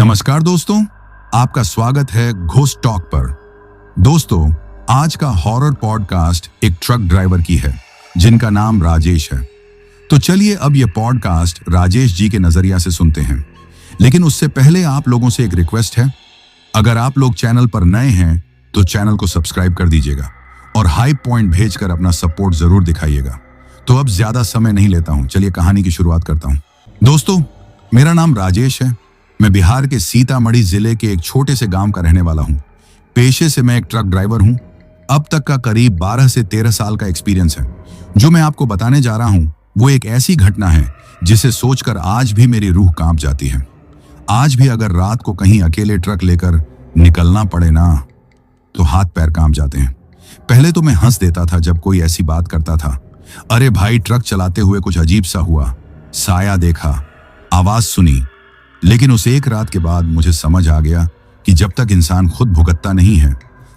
नमस्कार दोस्तों, आपका स्वागत है घोस्ट टॉक पर। दोस्तों, आज का हॉरर पॉडकास्ट एक ट्रक ड्राइवर की है जिनका नाम राजेश है। तो चलिए अब ये पॉडकास्ट राजेश जी के नजरिया से सुनते हैं। लेकिन उससे पहले आप लोगों से एक रिक्वेस्ट है, अगर आप लोग चैनल पर नए हैं तो चैनल को सब्सक्राइब कर दीजिएगा और हाई पॉइंट भेजकर अपना सपोर्ट जरूर दिखाइएगा। तो अब ज्यादा समय नहीं लेता हूं, चलिए कहानी की शुरुआत करता हूं। दोस्तों, मेरा नाम राजेश है। मैं बिहार के सीतामढ़ी जिले के एक छोटे से गांव का रहने वाला हूं। पेशे से मैं एक ट्रक ड्राइवर हूं। अब तक का करीब 12 से 13 साल का एक्सपीरियंस है। जो मैं आपको बताने जा रहा हूं वो एक ऐसी घटना है जिसे सोचकर आज भी मेरी रूह कांप जाती है। आज भी अगर रात को कहीं अकेले ट्रक लेकर निकलना पड़े ना तो हाथ पैर कांप जाते हैं। पहले तो मैं हंस देता था जब कोई ऐसी बात करता था। अरे भाई, ट्रक चलाते हुए कुछ अजीब सा हुआ, साया देखा, आवाज सुनी। लेकिन उस एक रात के बाद मुझे समझ आ गया कि जब तक इंसान खुद भुगतता नहीं है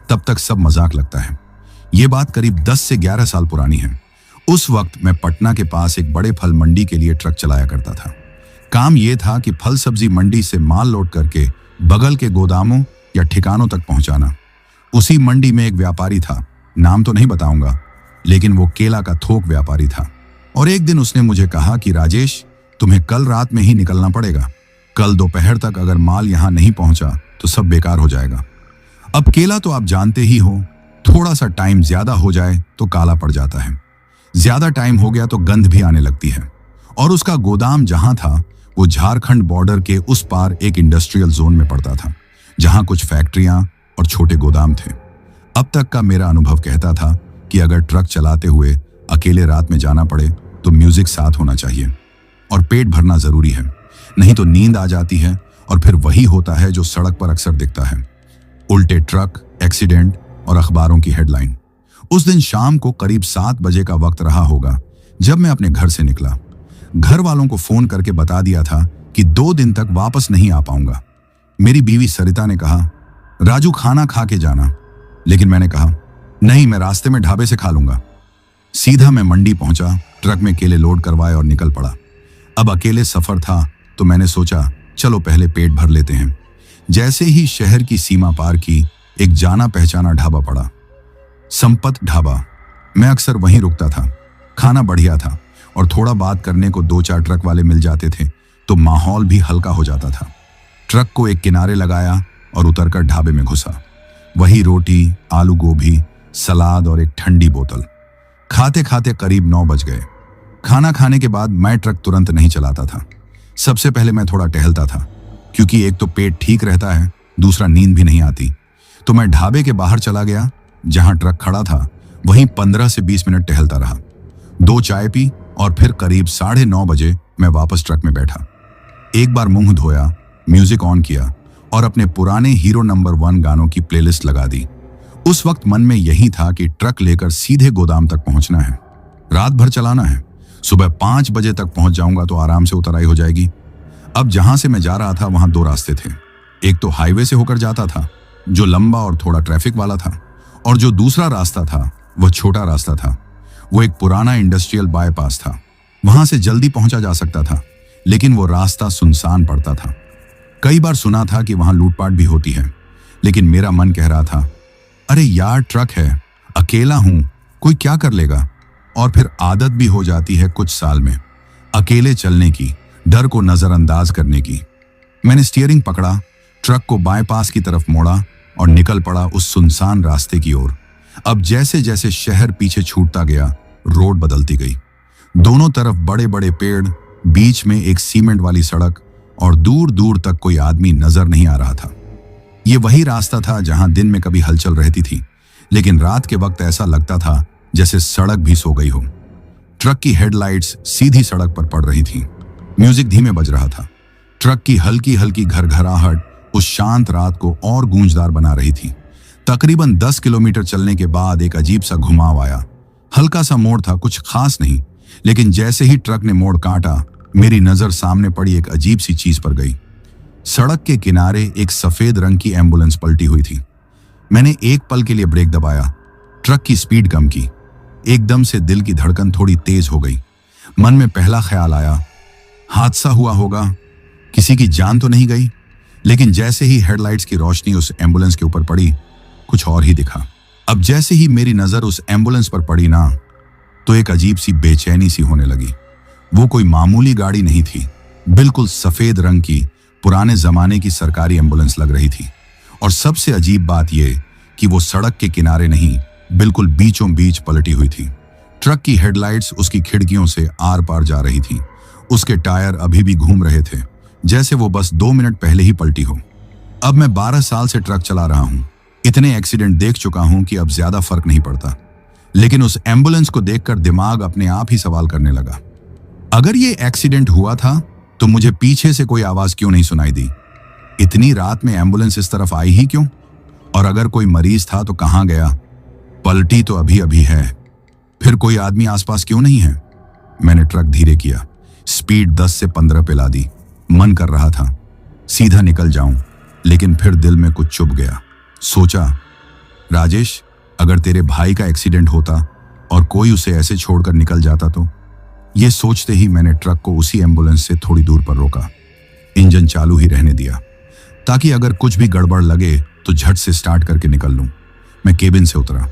तब तक सब मजाक लगता है। ये बात करीब 10 से 11 साल पुरानी है। उस वक्त मैं पटना के पास एक बड़े फल मंडी के लिए ट्रक चलाया करता था। काम ये था कि फल सब्जी मंडी से माल लोड करके बगल के गोदामों या ठिकानों तक पहुंचाना। उसी मंडी में एक व्यापारी था, नाम तो नहीं बताऊंगा, लेकिन वो केला का थोक व्यापारी था। और एक दिन उसने मुझे कहा कि राजेश, तुम्हें कल रात में ही निकलना पड़ेगा। कल दोपहर तक अगर माल यहां नहीं पहुंचा तो सब बेकार हो जाएगा। अब केला तो आप जानते ही हो, थोड़ा सा टाइम ज्यादा हो जाए तो काला पड़ जाता है, ज्यादा टाइम हो गया तो गंध भी आने लगती है। और उसका गोदाम जहां था वो झारखंड बॉर्डर के उस पार एक इंडस्ट्रियल जोन में पड़ता था, जहां कुछ फैक्ट्रियां और छोटे गोदाम थे। अब तक का मेरा अनुभव कहता था कि अगर ट्रक चलाते हुए अकेले रात में जाना पड़े तो म्यूजिक साथ होना चाहिए और पेट भरना जरूरी है, नहीं तो नींद आ जाती है और फिर वही होता है जो सड़क पर अक्सर दिखता है, उल्टे ट्रक, एक्सीडेंट और अखबारों की हेडलाइन। उस दिन शाम को करीब 7 बजे का वक्त रहा होगा जब मैं अपने घर से निकला। घर वालों को फोन करके बता दिया था कि 2 दिन तक वापस नहीं आ पाऊंगा। मेरी बीवी सरिता ने कहा, राजू खाना खा के जाना, लेकिन मैंने कहा नहीं, मैं रास्ते में ढाबे से खा लूंगा। सीधा मैं मंडी पहुंचा, ट्रक में केले लोड करवाए और निकल पड़ा। अब अकेले सफर था तो मैंने सोचा चलो पहले पेट भर लेते हैं। जैसे ही शहर की सीमा पार की, एक जाना पहचाना ढाबा पड़ा, संपत ढाबा। मैं अक्सर वहीं रुकता था। खाना बढ़िया था और थोड़ा बात करने को 2-4 ट्रक वाले मिल जाते थे तो माहौल भी हल्का हो जाता था। ट्रक को एक किनारे लगाया और उतरकर ढाबे में घुसा। वही रोटी, आलू गोभी, सलाद और एक ठंडी बोतल। खाते खाते करीब 9 बज गए। खाना खाने के बाद मैं ट्रक तुरंत नहीं चलाता था। सबसे पहले मैं थोड़ा टहलता था, क्योंकि एक तो पेट ठीक रहता है, दूसरा नींद भी नहीं आती। तो मैं ढाबे के बाहर चला गया, जहां ट्रक खड़ा था वहीं 15 से 20 मिनट टहलता रहा। 2 चाय पी और फिर करीब 9:30 बजे मैं वापस ट्रक में बैठा। एक बार मुंह धोया, म्यूजिक ऑन किया और अपने पुराने हीरो नंबर 1 गानों की प्लेलिस्ट लगा दी। उस वक्त मन में यही था कि ट्रक लेकर सीधे गोदाम तक पहुंचना है, रात भर चलाना है। सुबह 5 बजे तक पहुंच जाऊंगा तो आराम से उतराई हो जाएगी। अब जहां से मैं जा रहा था वहां 2 रास्ते थे। एक तो हाईवे से होकर जाता था, जो लंबा और थोड़ा ट्रैफिक वाला था, और जो दूसरा रास्ता था वह छोटा रास्ता था। वो एक पुराना इंडस्ट्रियल बाईपास था। वहां से जल्दी पहुंचा जा सकता था, लेकिन वो रास्ता सुनसान पड़ता था। कई बार सुना था कि वहां लूटपाट भी होती है, लेकिन मेरा मन कह रहा था, अरे यार, ट्रक है, अकेला हूं, कोई क्या कर लेगा। और फिर आदत भी हो जाती है कुछ साल में अकेले चलने की, डर को नजरअंदाज करने की। मैंने स्टीयरिंग पकड़ा, ट्रक को बाईपास की तरफ मोड़ा और निकल पड़ा उस सुनसान रास्ते की ओर। अब जैसे जैसे शहर पीछे छूटता गया, रोड बदलती गई। दोनों तरफ बड़े बड़े पेड़, बीच में एक सीमेंट वाली सड़क और दूर दूर तक कोई आदमी नजर नहीं आ रहा था। ये वही रास्ता था जहां दिन में कभी हलचल रहती थी, लेकिन रात के वक्त ऐसा लगता था जैसे सड़क भी सो गई हो। ट्रक की हेडलाइट्स सीधी सड़क पर पड़ रही थीं। म्यूजिक धीमे बज रहा था। ट्रक की हल्की हल्की घरघराहट उस शांत रात को और गूंजदार बना रही थी। तकरीबन 10 किलोमीटर चलने के बाद एक अजीब सा घुमाव आया। हल्का सा मोड़ था, कुछ खास नहीं, लेकिन जैसे ही ट्रक ने मोड़ काटा, मेरी नजर सामने पड़ी एक अजीब सी चीज पर गई। सड़क के किनारे एक सफेद रंग की एम्बुलेंस पलटी हुई थी। मैंने एक पल के लिए ब्रेक दबाया, ट्रक की स्पीड कम की। एकदम से दिल की धड़कन थोड़ी तेज हो गई। मन में पहला ख्याल आया, हादसा हुआ होगा, किसी की जान तो नहीं गई। लेकिन जैसे ही हेडलाइट्स की रोशनी उस एम्बुलेंस के ऊपर पड़ी, कुछ और ही दिखा। अब जैसे ही मेरी नजर उस एम्बुलेंस पर पड़ी ना, तो एक अजीब सी बेचैनी सी होने लगी। वो कोई मामूली गाड़ी नहीं थी, बिल्कुल सफेद रंग की पुराने जमाने की सरकारी एम्बुलेंस लग रही थी। और सबसे अजीब बात यह कि वो सड़क के किनारे नहीं, बिल्कुल बीचों बीच पलटी हुई थी। ट्रक की हेडलाइट्स उसकी खिड़कियों से आर पार जा रही थी। उसके टायर अभी भी घूम रहे थे, जैसे वो बस 2 मिनट पहले ही पलटी हो। अब मैं 12 साल से ट्रक चला रहा हूं, इतने एक्सीडेंट देख चुका हूं कि अब ज्यादा फर्क नहीं पड़ता। लेकिन उस एम्बुलेंस को देखकर दिमाग अपने आप ही सवाल करने लगा। अगर ये एक्सीडेंट हुआ था तो मुझे पीछे से कोई आवाज क्यों नहीं सुनाई दी? इतनी रात में एम्बुलेंस इस तरफ आई ही क्यों? और अगर कोई मरीज था तो कहां गया? पलटी तो अभी अभी है, फिर कोई आदमी आसपास क्यों नहीं है? मैंने ट्रक धीरे किया, स्पीड 10 से 15 पे ला दी। मन कर रहा था सीधा निकल जाऊं, लेकिन फिर दिल में कुछ चुभ गया। सोचा, राजेश, अगर तेरे भाई का एक्सीडेंट होता और कोई उसे ऐसे छोड़कर निकल जाता तो? ये सोचते ही मैंने ट्रक को उसी एम्बुलेंस से थोड़ी दूर पर रोका। इंजन चालू ही रहने दिया, ताकि अगर कुछ भी गड़बड़ लगे तो झट से स्टार्ट करके निकल लूं। मैं केबिन से उतरा।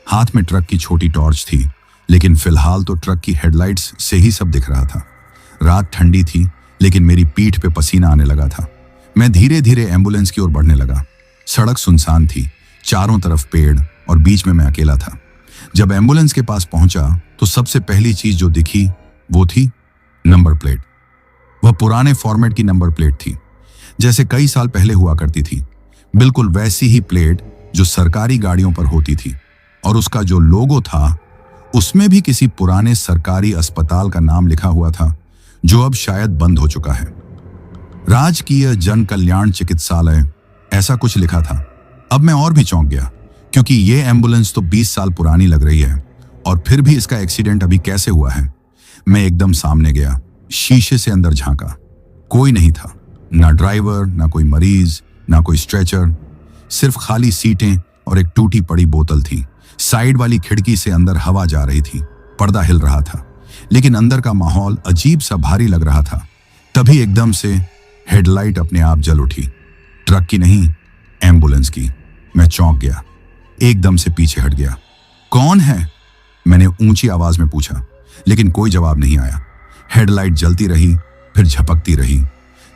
हाथ में ट्रक की छोटी टॉर्च थी, लेकिन फिलहाल तो ट्रक की हेडलाइट्स से ही सब दिख रहा था। रात ठंडी थी, लेकिन मेरी पीठ पे पसीना आने लगा था। मैं धीरे धीरे एम्बुलेंस की ओर बढ़ने लगा। सड़क सुनसान थी, चारों तरफ पेड़ और बीच में मैं अकेला था। जब एम्बुलेंस के पास पहुंचा तो सबसे पहली चीज जो दिखी वो थी नंबर प्लेट। वह पुराने फॉर्मेट की नंबर प्लेट थी, जैसे कई साल पहले हुआ करती थी। बिल्कुल वैसी ही प्लेट जो सरकारी गाड़ियों पर होती थी, और उसका जो लोगो था उसमें भी किसी पुराने सरकारी अस्पताल का नाम लिखा हुआ था, जो अब शायद बंद हो चुका है। राजकीय जन कल्याण चिकित्सालय, ऐसा कुछ लिखा था। अब मैं और भी चौंक गया, क्योंकि ये एम्बुलेंस तो 20 साल पुरानी लग रही है, और फिर भी इसका एक्सीडेंट अभी कैसे हुआ है? मैं एकदम सामने गया, शीशे से अंदर झांका। कोई नहीं था, ना ड्राइवर, ना कोई मरीज, ना कोई स्ट्रेचर। सिर्फ खाली सीटें और एक टूटी पड़ी बोतल थी। साइड वाली खिड़की से अंदर हवा जा रही थी, पर्दा हिल रहा था, लेकिन अंदर का माहौल अजीब सा भारी लग रहा था। तभी एकदम से हेडलाइट अपने आप जल उठी। ट्रक की नहीं, एम्बुलेंस की। मैं चौंक गया, एकदम से पीछे हट गया। कौन है? मैंने ऊंची आवाज में पूछा, लेकिन कोई जवाब नहीं आया। हेडलाइट जलती रही, फिर झपकती रही,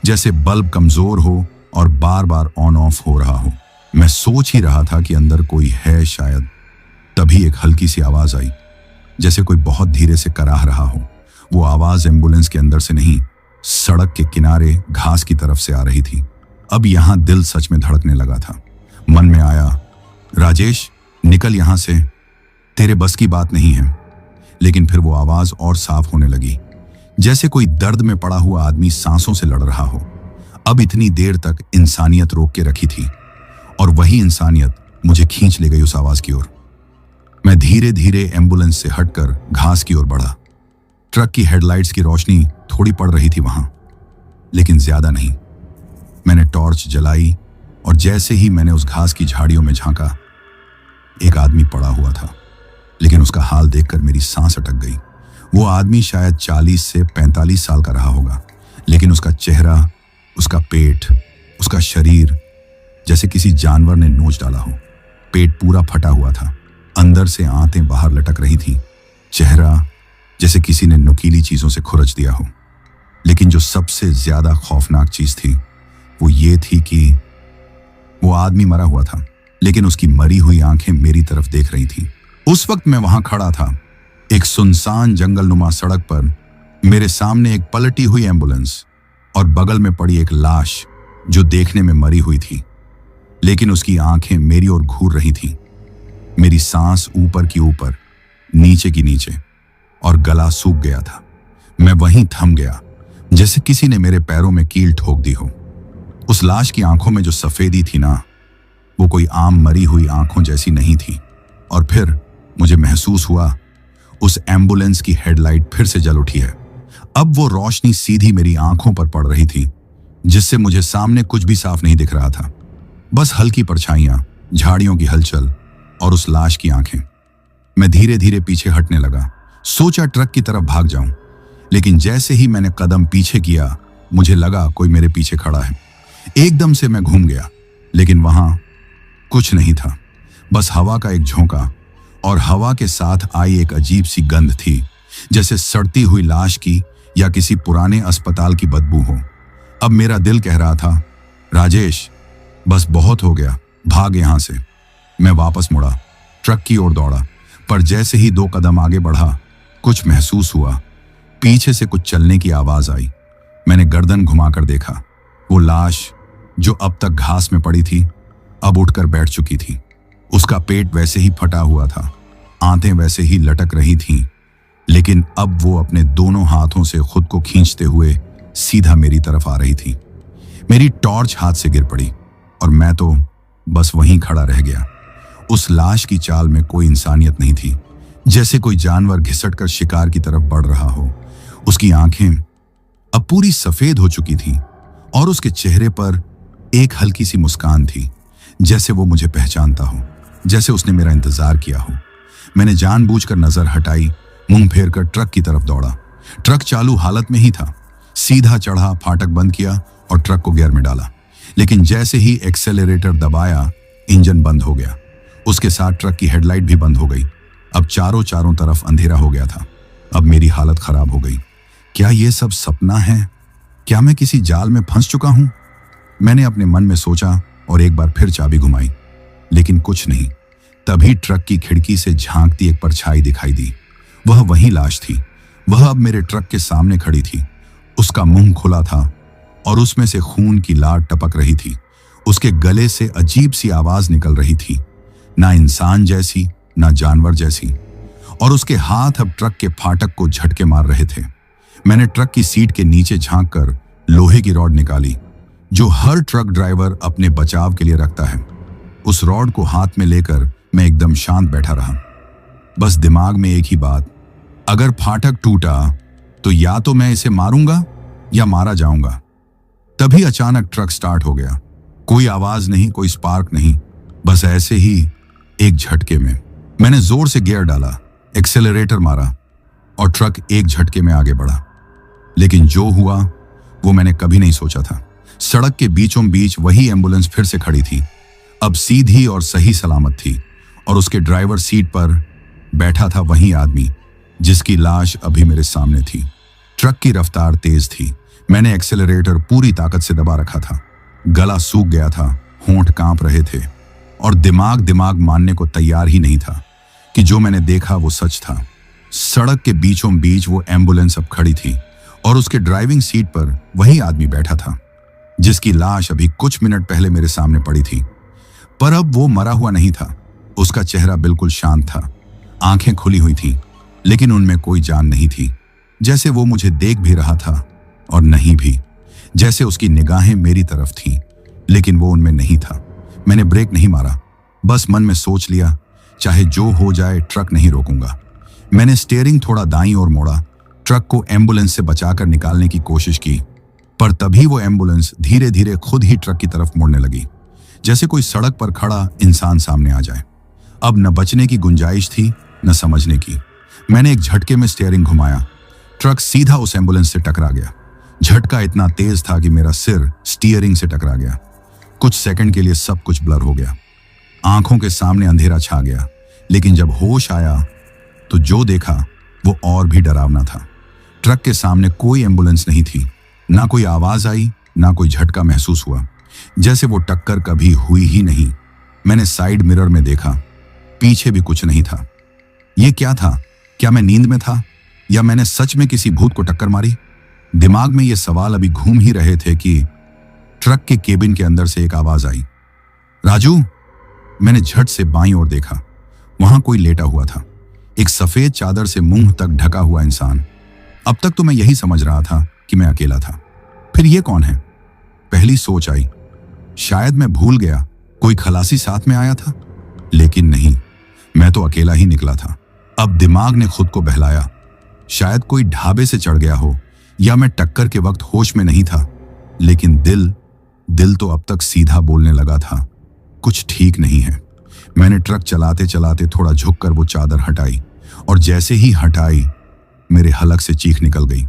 जैसे बल्ब कमजोर हो और बार बार ऑन ऑफ हो रहा हो। मैं सोच ही रहा था कि अंदर कोई है शायद। तभी एक हल्की सी आवाज आई, जैसे कोई बहुत धीरे से कराह रहा हो। वो आवाज एम्बुलेंस के अंदर से नहीं, सड़क के किनारे घास की तरफ से आ रही थी। अब यहां दिल सच में धड़कने लगा था। मन में आया, राजेश, निकल यहां से, तेरे बस की बात नहीं है। लेकिन फिर वो आवाज और साफ होने लगी, जैसे कोई दर्द में पड़ा हुआ आदमी सांसों से लड़ रहा हो। अब इतनी देर तक इंसानियत रोक के रखी थी, और वही इंसानियत मुझे खींच ले गई उस आवाज की ओर। मैं धीरे धीरे एम्बुलेंस से हटकर घास की ओर बढ़ा। ट्रक की हेडलाइट्स की रोशनी थोड़ी पड़ रही थी वहां, लेकिन ज्यादा नहीं। मैंने टॉर्च जलाई, और जैसे ही मैंने उस घास की झाड़ियों में झांका, एक आदमी पड़ा हुआ था। लेकिन उसका हाल देखकर मेरी सांस अटक गई। वो आदमी शायद 40 से 45 साल का रहा होगा, लेकिन उसका चेहरा, उसका पेट, उसका शरीर जैसे किसी जानवर ने नोच डाला हो। पेट पूरा फटा हुआ था, अंदर से आंतें बाहर लटक रही थीं। चेहरा जैसे किसी ने नुकीली चीजों से खुरच दिया हो। लेकिन जो सबसे ज्यादा खौफनाक चीज थी वो ये थी कि वो आदमी मरा हुआ था, लेकिन उसकी मरी हुई आंखें मेरी तरफ देख रही थीं। उस वक्त मैं वहां खड़ा था, एक सुनसान जंगलनुमा सड़क पर। मेरे सामने एक पलटी हुई एम्बुलेंस और बगल में पड़ी एक लाश जो देखने में मरी हुई थी, लेकिन उसकी आंखें मेरी ओर घूर रही थीं। मेरी सांस ऊपर की ऊपर, नीचे की नीचे, और गला सूख गया था। मैं वहीं थम गया, जैसे किसी ने मेरे पैरों में कील ठोक दी हो। उस लाश की आंखों में जो सफेदी थी ना, वो कोई आम मरी हुई आंखों जैसी नहीं थी। और फिर मुझे महसूस हुआ उस एम्बुलेंस की हेडलाइट फिर से जल उठी है। अब वो रोशनी सीधी मेरी आंखों पर पड़ रही थी, जिससे मुझे सामने कुछ भी साफ नहीं दिख रहा था, बस हल्की परछाइयां, झाड़ियों की हलचल और उस लाश की आंखें। मैं धीरे धीरे पीछे हटने लगा, सोचा ट्रक की तरफ भाग जाऊं, लेकिन जैसे ही मैंने कदम पीछे किया, मुझे लगा कोई मेरे पीछे खड़ा है। एकदम से मैं घूम गया, लेकिन वहां कुछ नहीं था, बस हवा का एक झोंका, और हवा के साथ आई एक अजीब सी गंध थी, जैसे सड़ती हुई लाश की या किसी पुराने अस्पताल की बदबू हो। अब मेरा दिल कह रहा था, राजेश बस बहुत हो गया, भाग यहां से। मैं वापस मुड़ा, ट्रक की ओर दौड़ा, पर जैसे ही 2 कदम आगे बढ़ा, कुछ महसूस हुआ। पीछे से कुछ चलने की आवाज आई। मैंने गर्दन घुमाकर देखा। वो लाश जो अब तक घास में पड़ी थी, अब उठकर बैठ चुकी थी। उसका पेट वैसे ही फटा हुआ था, आंतें वैसे ही लटक रही थीं, लेकिन अब वो अपने दोनों हाथों से खुद को खींचते हुए सीधा मेरी तरफ आ रही थी। मेरी टॉर्च हाथ से गिर पड़ी और मैं तो बस वहीं खड़ा रह गया। उस लाश की चाल में कोई इंसानियत नहीं थी, जैसे कोई जानवर घिसटकर शिकार की तरफ बढ़ रहा हो। उसकी आंखें अब पूरी सफेद हो चुकी थीं और उसके चेहरे पर एक हल्की सी मुस्कान थी, जैसे वो मुझे पहचानता हो, जैसे उसने मेरा इंतजार किया हो। मैंने जानबूझकर नजर हटाई, मुंह फेरकर ट्रक की तरफ दौड़ा। ट्रक चालू हालत में ही था। सीधा चढ़ा, फाटक बंद किया और ट्रक को गियर में डाला, लेकिन जैसे ही एक्सेलरेटर दबाया, इंजन बंद हो गया। उसके साथ ट्रक की हेडलाइट भी बंद हो गई। अब चारों तरफ अंधेरा हो गया था। अब मेरी हालत खराब हो गई। क्या ये सब सपना है? क्या मैं किसी जाल में फंस चुका हूं? मैंने अपने मन में सोचा और एक बार फिर चाबी घुमाई, लेकिन कुछ नहीं। तभी ट्रक की खिड़की से झांकती एक परछाई दिखाई दी। वह वही लाश थी। वह अब मेरे ट्रक के सामने खड़ी थी। उसका मुंह खुला था और उसमें से खून की लाट टपक रही थी। उसके गले से अजीब सी आवाज निकल रही थी, ना इंसान जैसी ना जानवर जैसी, और उसके हाथ अब ट्रक के फाटक को झटके मार रहे थे। मैंने ट्रक की सीट के नीचे झांककर लोहे की रॉड निकाली, जो हर ट्रक ड्राइवर अपने बचाव के लिए रखता है। उस रॉड को हाथ में लेकर मैं एकदम शांत बैठा रहा, बस दिमाग में एक ही बात, अगर फाटक टूटा तो या तो मैं इसे मारूंगा या मारा जाऊंगा। तभी अचानक ट्रक स्टार्ट हो गया। कोई आवाज नहीं, कोई स्पार्क नहीं, बस ऐसे ही एक झटके में। मैंने जोर से गियर डाला, एक्सेलरेटर मारा और ट्रक एक झटके में आगे बढ़ा। लेकिन जो हुआ वो मैंने कभी नहीं सोचा था। सड़क के बीचों बीच वही एम्बुलेंस फिर से खड़ी थी, अब सीधी और सही सलामत थी, और उसके ड्राइवर सीट पर बैठा था वही आदमी जिसकी लाश अभी मेरे सामने थी। ट्रक की रफ्तार तेज थी। मैंने एक्सेलरेटर पूरी ताकत से दबा रखा था। गला सूख गया था, होंठ कांप रहे थे और दिमाग मानने को तैयार ही नहीं था कि जो मैंने देखा वो सच था। सड़क के बीचों बीच वो एम्बुलेंस अब खड़ी थी और उसके ड्राइविंग सीट पर वही आदमी बैठा था जिसकी लाश अभी कुछ मिनट पहले मेरे सामने पड़ी थी। पर अब वो मरा हुआ नहीं था। उसका चेहरा बिल्कुल शांत था, आंखें खुली हुई थीं, लेकिन उनमें कोई जान नहीं थी। जैसे वो मुझे देख भी रहा था और नहीं भी, जैसे उसकी निगाहें मेरी तरफ थीं, लेकिन वो उनमें नहीं था। मैंने ब्रेक नहीं मारा, बस मन में सोच लिया, चाहे जो हो जाए ट्रक नहीं रोकूंगा। मैंने स्टीयरिंग थोड़ा दाईं ओर मोड़ा, ट्रक को एम्बुलेंस से बचाकर निकालने की कोशिश की, पर तभी वो एम्बुलेंस धीरे धीरे खुद ही ट्रक की तरफ मुड़ने लगी, जैसे कोई सड़क पर खड़ा इंसान सामने आ जाए। अब न बचने की गुंजाइश थी न समझने की। मैंने एक झटके में स्टीयरिंग घुमाया, ट्रक सीधा उस एम्बुलेंस से टकरा गया। झटका इतना तेज था कि मेरा सिर स्टीयरिंग से टकरा गया। कुछ सेकंड के लिए सब कुछ ब्लर हो गया, आंखों के सामने अंधेरा छा गया। लेकिन जब होश आया तो जो देखा वो और भी डरावना था। ट्रक के सामने कोई एम्बुलेंस नहीं थी, ना कोई आवाज आई, ना कोई झटका महसूस हुआ, जैसे वो टक्कर कभी हुई ही नहीं। मैंने साइड मिरर में देखा, पीछे भी कुछ नहीं था। ये क्या था? क्या मैं नींद में था या मैंने सच में किसी भूत को टक्कर मारी? दिमाग में ये सवाल अभी घूम ही रहे थे कि ट्रक के केबिन के अंदर से एक आवाज आई, राजू। मैंने झट से बाईं ओर देखा, वहां कोई लेटा हुआ था, एक सफेद चादर से मुंह तक ढका हुआ इंसान। अब तक तो मैं यही समझ रहा था कि मैं अकेला था। फिर ये कौन है? पहली सोच आई, शायद मैं भूल गया, कोई खलासी साथ में आया था। लेकिन नहीं, मैं तो अकेला ही निकला था। अब दिमाग ने खुद को बहलाया, शायद कोई ढाबे से चढ़ गया हो या मैं टक्कर के वक्त होश में नहीं था। लेकिन दिल तो अब तक सीधा बोलने लगा था, कुछ ठीक नहीं है। मैंने ट्रक चलाते चलाते थोड़ा झुककर वो चादर हटाई, और जैसे ही हटाई मेरे हलक से चीख निकल गई।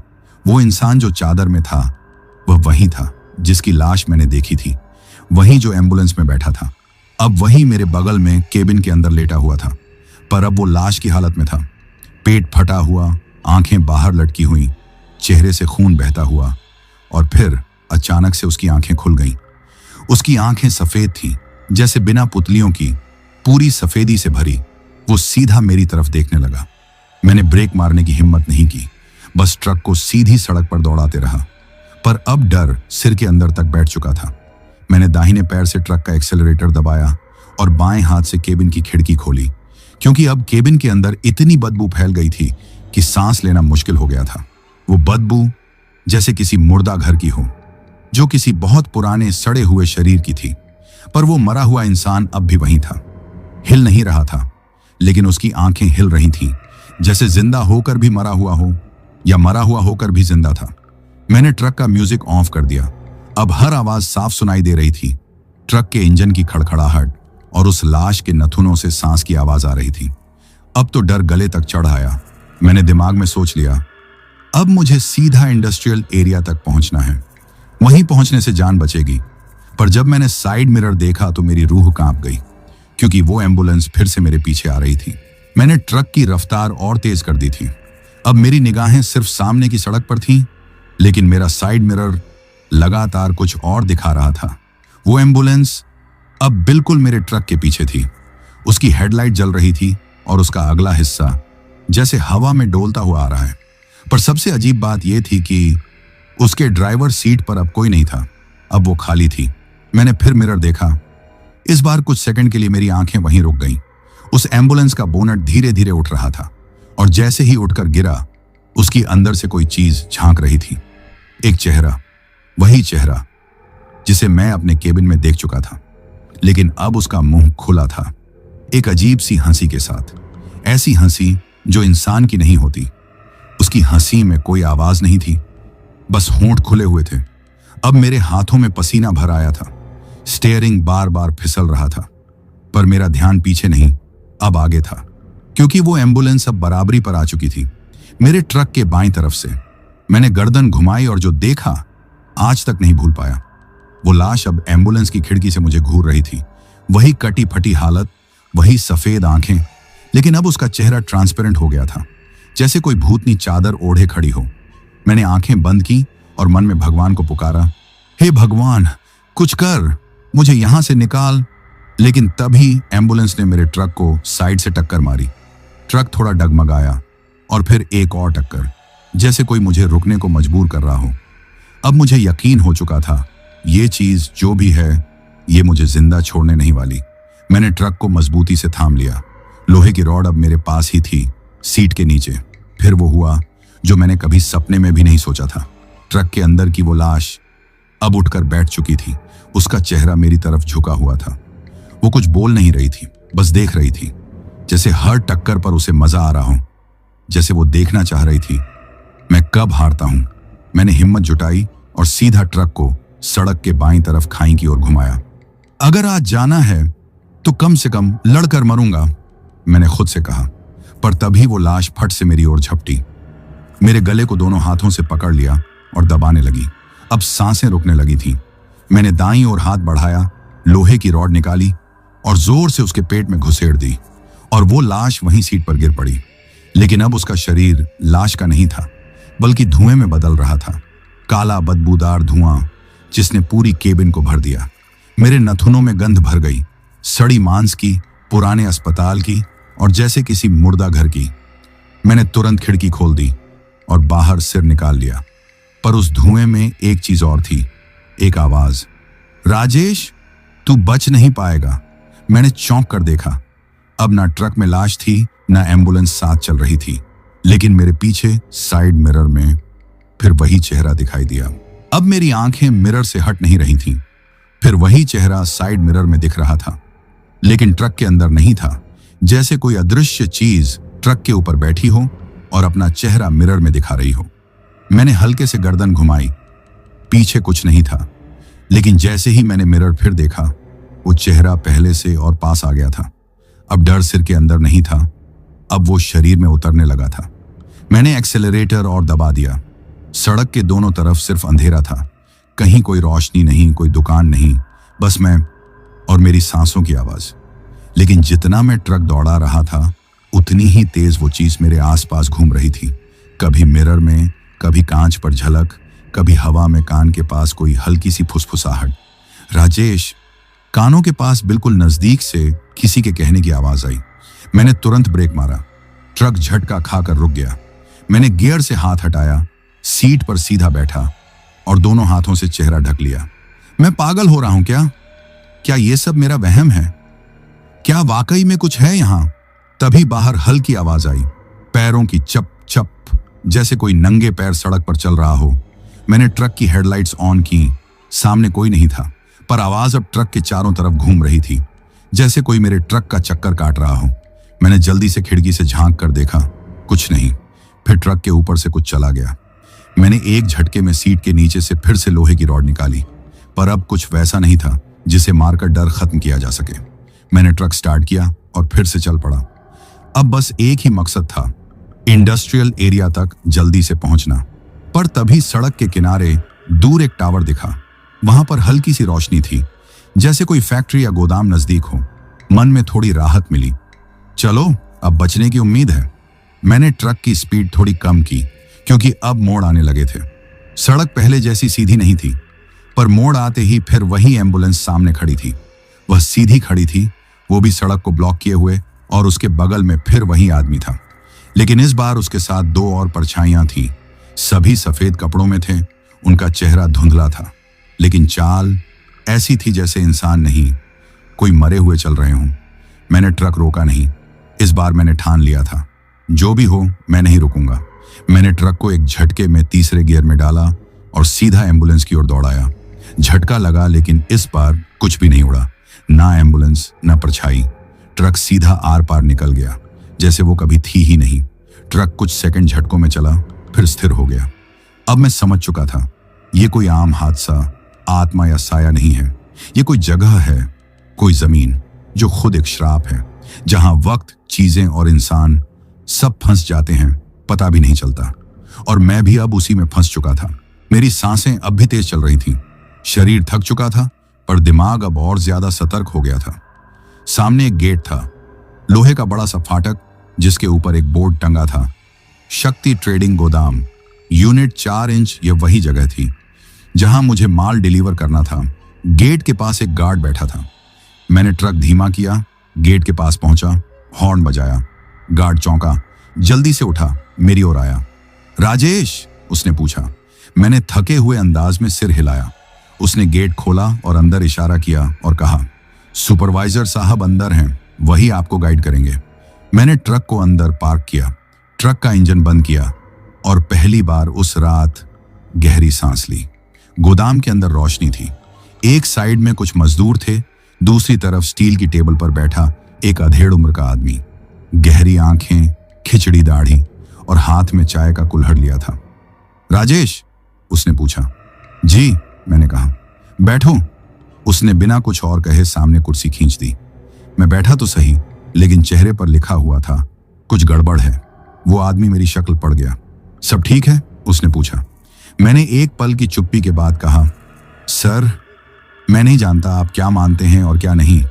वो इंसान जो चादर में था वह वही था, जिसकी लाश मैंने देखी थी, वही जो एम्बुलेंस में बैठा था, अब वही मेरे बगल में केबिन के अंदर लेटा हुआ था, पर अब वो लाश की हालत में था। पेट फटा हुआ, आंखें बाहर लटकी हुई, चेहरे से खून बहता हुआ, और फिर अचानक से उसकी आंखें खुल गईं। उसकी आंखें सफेद थीं, जैसे बिना पुतलियों की, पूरी सफेदी से भरी। वो सीधा मेरी तरफ देखने लगा। मैंने ब्रेक मारने की हिम्मत नहीं की, बस ट्रक को सीधी सड़क पर दौड़ाते रहा। पर अब डर सिर के अंदर तक बैठ चुका था। मैंने दाहिने पैर से ट्रक का एक्सेलरेटर दबाया और बाएं हाथ से केबिन की खिड़की खोली, क्योंकि अब केबिन के अंदर इतनी बदबू फैल गई थी कि सांस लेना मुश्किल हो गया था। वो बदबू जैसे किसी मुर्दा घर की हो, जो किसी बहुत पुराने सड़े हुए शरीर की थी। पर वो मरा हुआ इंसान अब भी वहीं था, हिल नहीं रहा था, लेकिन उसकी आंखें हिल रही थीं, जैसे जिंदा होकर भी मरा हुआ हो या मरा हुआ होकर भी जिंदा था। मैंने ट्रक का म्यूजिक ऑफ कर दिया। अब हर आवाज साफ सुनाई दे रही थी। ट्रक के इंजन की खड़खड़ाहट और उस लाश के नथुनों से सांस की आवाज आ रही थी। अब तो डर गले तक चढ़ आया। मैंने दिमाग में सोच लिया, अब मुझे सीधा इंडस्ट्रियल एरिया तक पहुंचना है, वहीं पहुंचने से जान बचेगी। पर जब मैंने साइड मिरर देखा तो मेरी रूह कांप गई, क्योंकि वो एम्बुलेंस फिर से मेरे पीछे आ रही थी। मैंने ट्रक की रफ्तार और तेज कर दी थी। अब मेरी निगाहें सिर्फ सामने की सड़क पर थीं, लेकिन मेरा साइड मिरर लगातार कुछ और दिखा रहा था। वो एम्बुलेंस अब बिल्कुल मेरे ट्रक के पीछे थी। उसकी हेडलाइट जल रही थी और उसका अगला हिस्सा जैसे हवा में डोलता हुआ आ रहा है। पर सबसे अजीब बात यह थी कि उसके ड्राइवर सीट पर अब कोई नहीं था, अब वो खाली थी। मैंने फिर मिरर देखा। इस बार कुछ सेकंड के लिए मेरी आंखें वहीं रुक गईं। उस एम्बुलेंस का बोनट धीरे धीरे उठ रहा था, और जैसे ही उठकर गिरा, उसकी अंदर से कोई चीज झांक रही थी। एक चेहरा, वही चेहरा जिसे मैं अपने केबिन में देख चुका था, लेकिन अब उसका मुंह खुला था, एक अजीब सी हंसी के साथ। ऐसी हंसी जो इंसान की नहीं होती। उसकी हंसी में कोई आवाज नहीं थी, बस होंठ खुले हुए थे। अब मेरे हाथों में पसीना भर आया था। स्टीयरिंग बार बार फिसल रहा था, पर मेरा ध्यान पीछे नहीं, अब आगे था, क्योंकि वो एम्बुलेंस अब बराबरी पर आ चुकी थी, मेरे ट्रक के बाईं तरफ से। मैंने गर्दन घुमाई और जो देखा आज तक नहीं भूल पाया। वो लाश अब एम्बुलेंस की खिड़की से मुझे घूर रही थी। वही कटी फटी हालत, वही सफेद आंखें, लेकिन अब उसका चेहरा ट्रांसपेरेंट हो गया था, जैसे कोई भूतनी चादर ओढ़े खड़ी हो। मैंने आंखें बंद की और मन में भगवान को पुकारा, हे भगवान, कुछ कर, मुझे यहां से निकाल। लेकिन तभी एम्बुलेंस ने मेरे ट्रक को साइड से टक्कर मारी। ट्रक थोड़ा डगमगाया और फिर एक और टक्कर, जैसे कोई मुझे रुकने को मजबूर कर रहा हो। अब मुझे यकीन हो चुका था, ये चीज जो भी है, ये मुझे जिंदा छोड़ने नहीं वाली। मैंने ट्रक को मजबूती से थाम लिया। लोहे की रॉड अब मेरे पास ही थी, सीट के नीचे। फिर वो हुआ जो मैंने कभी सपने में भी नहीं सोचा था। ट्रक के अंदर की वो लाश अब उठकर बैठ चुकी थी। उसका चेहरा मेरी तरफ झुका हुआ था। वो कुछ बोल नहीं रही थी, बस देख रही थी, जैसे हर टक्कर पर उसे मजा आ रहा हो, जैसे वो देखना चाह रही थी मैं कब हारता हूं। मैंने हिम्मत जुटाई और सीधा ट्रक को सड़क के बाईं तरफ खाई की ओर घुमाया। अगर आज जाना है तो कम से कम लड़कर मरूंगा, मैंने खुद से कहा। पर तभी वो लाश फट से मेरी ओर झपटी, मेरे गले को दोनों हाथों से पकड़ लिया और दबाने लगी। अब सांसें रुकने लगी थीं। मैंने दाईं ओर हाथ बढ़ाया, लोहे की रॉड निकाली और जोर से उसके पेट में घुसेड़ दी, और वो लाश वहीं सीट पर गिर पड़ी। लेकिन अब उसका शरीर लाश का नहीं था, बल्कि धुएं में बदल रहा था। काला बदबूदार धुआं जिसने पूरी केबिन को भर दिया। मेरे नथुनों में गंध भर गई, सड़ी मांस की, पुराने अस्पताल की और जैसे किसी मुर्दा घर की। मैंने तुरंत खिड़की खोल दी और बाहर सिर निकाल लिया। पर उस धुएं में एक चीज और थी, एक आवाज, राजेश, तू बच नहीं पाएगा। मैंने चौंक कर देखा। अब ना ट्रक में लाश थी, ना एम्बुलेंस साथ चल रही थी, लेकिन मेरे पीछे साइड मिरर में फिर वही चेहरा दिखाई दिया। अब मेरी आंखें मिरर से हट नहीं रही थीं। फिर वही चेहरा साइड मिरर में दिख रहा था, लेकिन ट्रक के अंदर नहीं था। जैसे कोई अदृश्य चीज ट्रक के ऊपर बैठी हो और अपना चेहरा मिरर में दिखा रही हो। मैंने हल्के से गर्दन घुमाई, पीछे कुछ नहीं था, लेकिन जैसे ही मैंने मिरर फिर देखा, वो चेहरा पहले से और पास आ गया था। अब डर सिर के अंदर नहीं था, अब वो शरीर में उतरने लगा था। मैंने एक्सेलरेटर और दबा दिया। सड़क के दोनों तरफ सिर्फ अंधेरा था, कहीं कोई रोशनी नहीं, कोई दुकान नहीं, बस मैं और मेरी सांसों की आवाज। लेकिन जितना मैं ट्रक दौड़ा रहा था, उतनी ही तेज वो चीज मेरे आसपास घूम रही थी। कभी मिरर में, कभी कांच पर झलक, कभी हवा में कान के पास कोई हल्की सी फुसफुसाहट। राजेश। कानों के पास बिल्कुल नजदीक से किसी के कहने की आवाज आई। मैंने तुरंत ब्रेक मारा। ट्रक झटका खाकर रुक गया। मैंने गियर से हाथ हटाया, सीट पर सीधा बैठा और दोनों हाथों से चेहरा ढक लिया। मैं पागल हो रहा हूं क्या? क्या ये सब मेरा वहम है? क्या वाकई में कुछ है यहां? तभी बाहर हल्की आवाज आई, पैरों की चप चप, जैसे कोई नंगे पैर सड़क पर चल रहा हो। मैंने ट्रक की हेडलाइट्स ऑन की। सामने कोई नहीं था, पर आवाज अब ट्रक के चारों तरफ घूम रही थी, जैसे कोई मेरे ट्रक का चक्कर काट रहा हो। मैंने जल्दी से खिड़की से झांक कर देखा, कुछ नहीं। फिर ट्रक के ऊपर से कुछ चला गया। मैंने एक झटके में सीट के नीचे से फिर से लोहे की रॉड निकाली, पर अब कुछ वैसा नहीं था जिसे मारकर डर खत्म किया जा सके। मैंने ट्रक स्टार्ट किया और फिर से चल पड़ा। अब बस एक ही मकसद था, इंडस्ट्रियल एरिया तक जल्दी से पहुंचना। पर तभी सड़क के किनारे दूर एक टावर दिखा। वहां पर हल्की सी रोशनी थी, जैसे कोई फैक्ट्री या गोदाम नजदीक हो। मन में थोड़ी राहत मिली। चलो, अब बचने की उम्मीद है। मैंने ट्रक की स्पीड थोड़ी कम की, क्योंकि अब मोड़ आने लगे थे। सड़क पहले जैसी सीधी नहीं थी, पर मोड़ आते ही फिर वही एम्बुलेंस सामने खड़ी थी। वह सीधी खड़ी थी, वो भी सड़क को ब्लॉक किए हुए, और उसके बगल में फिर वही आदमी था। लेकिन इस बार उसके साथ दो और परछाइयां थीं। सभी सफेद कपड़ों में थे। उनका चेहरा धुंधला था, लेकिन चाल ऐसी थी जैसे इंसान नहीं, कोई मरे हुए चल रहे हों। मैंने ट्रक रोका नहीं। इस बार मैंने ठान लिया था, जो भी हो मैं नहीं रुकूंगा। मैंने ट्रक को एक झटके में तीसरे गियर में डाला और सीधा एम्बुलेंस की ओर दौड़ाया। झटका लगा, लेकिन इस बार कुछ भी नहीं उड़ा, ना एम्बुलेंस ना परछाई। ट्रक सीधा आर पार निकल गया, जैसे वो कभी थी ही नहीं। ट्रक कुछ सेकंड झटकों में चला, फिर स्थिर हो गया। अब मैं समझ चुका था, ये कोई आम हादसा, आत्मा या साया नहीं है। ये कोई जगह है, कोई जमीन जो खुद एक श्राप है, जहां वक्त, चीजें और इंसान सब फंस जाते हैं, पता भी नहीं चलता। और मैं भी अब उसी में फंस चुका था। मेरी सांसें अब भी तेज चल रही थीं। शरीर थक चुका था, पर दिमाग अब और ज्यादा सतर्क हो गया था। सामने एक गेट था, लोहे का बड़ा सा फाटक, जिसके ऊपर एक बोर्ड टंगा था, शक्ति ट्रेडिंग गोदाम, यूनिट 4 इंच। ये वही जगह थी जहां मुझे माल डिलीवर करना था। गेट के पास एक गार्ड बैठा था। मैंने ट्रक धीमा किया, गेट के पास पहुंचा, हॉर्न बजाया। गार्ड चौंका, जल्दी से उठा, मेरी ओर आया। राजेश, उसने पूछा। मैंने थके हुए अंदाज में सिर हिलाया। उसने गेट खोला और अंदर इशारा किया और कहा, सुपरवाइजर साहब अंदर हैं, वही आपको गाइड करेंगे। मैंने ट्रक को अंदर पार्क किया, ट्रक का इंजन बंद किया और पहली बार उस रात गहरी सांस ली। गोदाम के अंदर रोशनी थी। एक साइड में कुछ मजदूर थे, दूसरी तरफ स्टील की टेबल पर बैठा एक अधेड़ उम्र का आदमी। गहरी आंखें, खिचड़ी दाढ़ी और हाथ में चाय का कुल्हड़ लिया था। राजेश, उसने पूछा। जी, मैंने कहा। बैठो, उसने बिना कुछ और कहे सामने कुर्सी खींच दी। मैं बैठा तो सही, लेकिन चेहरे पर लिखा हुआ था, कुछ गड़बड़ है। वो आदमी मेरी शक्ल पढ़ गया। सब ठीक है? उसने पूछा। मैंने एक पल की चुप्पी के बाद कहा, सर, मैं नहीं जानता आप क्या मानते हैं और क्या नहीं,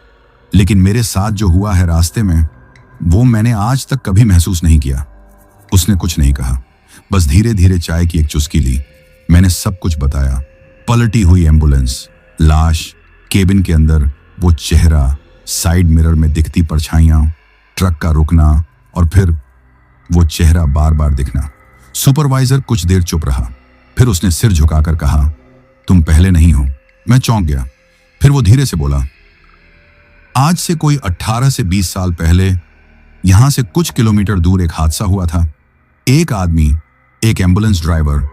लेकिन मेरे साथ जो हुआ है रास्ते में, वो मैंने आज तक कभी महसूस नहीं किया। उसने कुछ नहीं कहा, बस धीरे धीरे चाय की एक चुस्की ली। मैंने सब कुछ बताया। पलटी हुई एम्बुलेंस, लाश, केबिन के अंदर वो चेहरा, साइड मिरर में दिखती परछाइयां, ट्रक का रुकना और फिर वो चेहरा बार बार दिखना। सुपरवाइजर कुछ देर चुप रहा, फिर उसने सिर झुकाकर कहा, तुम पहले नहीं हो। मैं चौंक गया। फिर वो धीरे से बोला, आज से कोई 18 से 20 साल पहले यहां से कुछ किलोमीटर दूर एक हादसा हुआ था। एक आदमी, एक एम्बुलेंस ड्राइवर,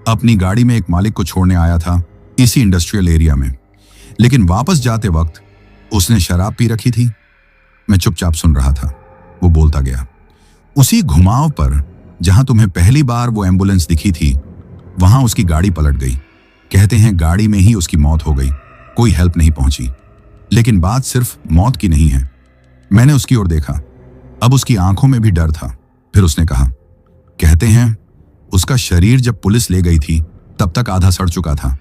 अपनी गाड़ी में एक मालिक को छोड़ने आया था इसी इंडस्ट्रियल एरिया में, लेकिन वापस जाते वक्त उसने शराब पी रखी थी। मैं चुपचाप सुन रहा था। वो बोलता गया, उसी घुमाव पर जहां तुम्हें पहली बार वो एम्बुलेंस दिखी थी, वहां उसकी गाड़ी पलट गई। कहते हैं गाड़ी में ही उसकी मौत हो गई, कोई हेल्प नहीं पहुंची। लेकिन बात सिर्फ मौत की नहीं है। मैंने उसकी ओर देखा, अब उसकी आंखों में भी डर था। फिर उसने कहा, कहते हैं उसका शरीर जब पुलिस ले गई थी तब तक आधा सड़ चुका था।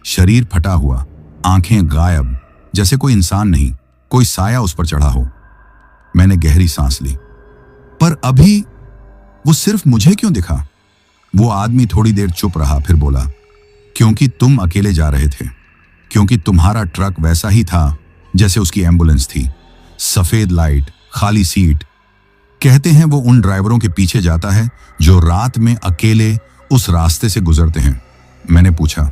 शरीर फटा हुआ, आंखें गायब, जैसे कोई इंसान नहीं, कोई साया उस पर चढ़ा हो। मैंने गहरी सांस ली। पर अभी वो सिर्फ मुझे क्यों दिखा? वो आदमी थोड़ी देर चुप रहा, फिर बोला, क्योंकि तुम अकेले जा रहे थे, क्योंकि तुम्हारा ट्रक वैसा ही था जैसे उसकी एम्बुलेंस थी। सफेद लाइट, खाली सीट। कहते हैं वो उन ड्राइवरों के पीछे जाता है जो रात में अकेले उस रास्ते से गुजरते हैं। मैंने पूछा,